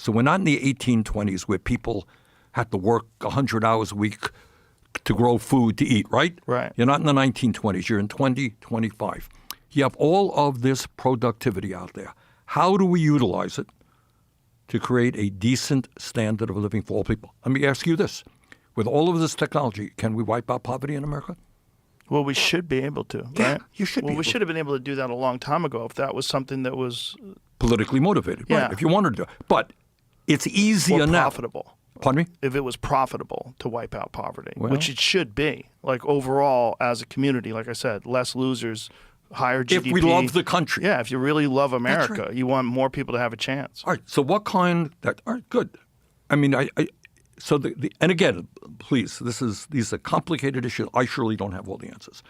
So we're not in the 1820s where people had to work 100 hours a week to grow food to eat, right? Right. You're not in the 1920s. You're in 2025. You have all of this productivity out there. How do we utilize it to create a decent standard of living for all people? Let me ask you this. With all of this technology, can we wipe out poverty in America? Well, we should be able to, Yeah, right? you should be Well, we able should have been able to do that a long time ago if that was something that was politically motivated, Yeah. right? If you wanted to do it. But it's easier or now. profitable. Pardon me? If it was profitable to wipe out poverty, Well- which it should be. Like overall, as a community, like I said, less losers, higher GDP. If we love the country. Yeah, if you really love America, right. you want more people to have a chance. All right. So what kind that? All right. Good. I mean, so and again, please, these are complicated issues. I surely don't have all the answers,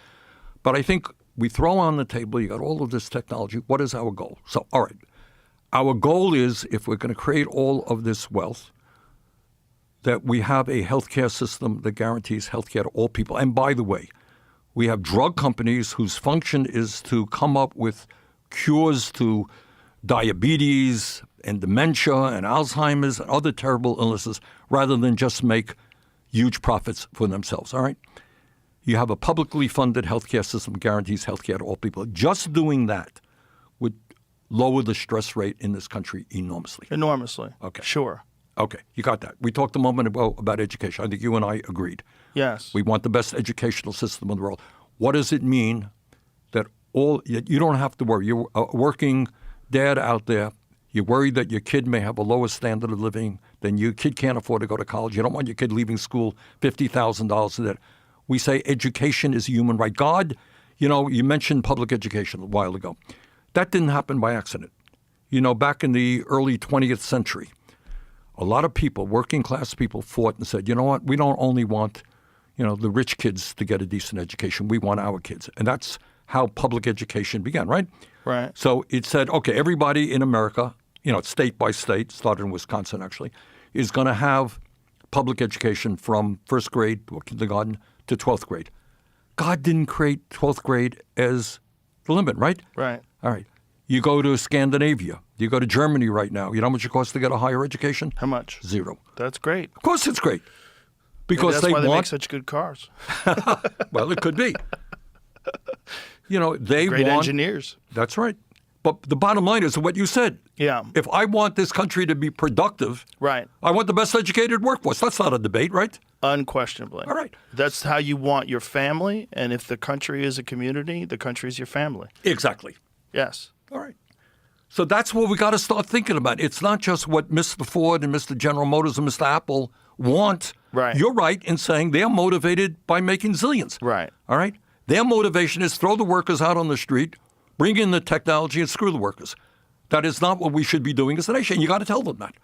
but I think we throw on the table. You got all of this technology. What is our goal? So, all right, our goal is if we're going to create all of this wealth, that we have a healthcare system that guarantees healthcare to all people. And by the way, we have drug companies whose function is to come up with cures to diabetes and dementia and Alzheimer's and other terrible illnesses rather than just make huge profits for themselves, all right? You have a publicly funded healthcare system guarantees healthcare to all people. Just doing that would lower the stress rate in this country enormously. Enormously. Okay. Sure. Okay, you got that. We talked a moment ago about education. I think you and I agreed. Yes. We want the best educational system in the world. What does it mean that you don't have to worry? You're a working dad out there. You're worried that your kid may have a lower standard of living than you. Kid can't afford to go to college. You don't want your kid leaving school $50,000 in debt. We say education is a human right. God, you mentioned public education a while ago. That didn't happen by accident. Back in the early 20th century, a lot of people, working class people, fought and said, you know what, we don't only want, the rich kids to get a decent education. We want our kids. And that's how public education began, right? Right. So it said, okay, everybody in America, state by state, started in Wisconsin actually, is going to have public education from first grade or kindergarten to 12th grade. God didn't create 12th grade as the limit, right? Right. All right. You go to Scandinavia. You go to Germany right now. You know how much it costs to get a higher education? How much? 0. That's great. Of course it's great. Because Maybe that's why they make want, such good cars. well, it could be. They Great want engineers. That's right. But the bottom line is what you said. Yeah. If I want this country to be productive, Right. I want the best educated workforce. That's not a debate, right? Unquestionably. All right. That's how you want your family. And if the country is a community, the country is your family. Exactly. Yes. All right. So that's what we got to start thinking about. It's not just what Mr. Ford and Mr. General Motors and Mr. Apple want. Right. You're right in saying they're motivated by making zillions. Right. All right. Their motivation is throw the workers out on the street, bring in the technology, and screw the workers. That is not what we should be doing as a nation. You got to tell them that.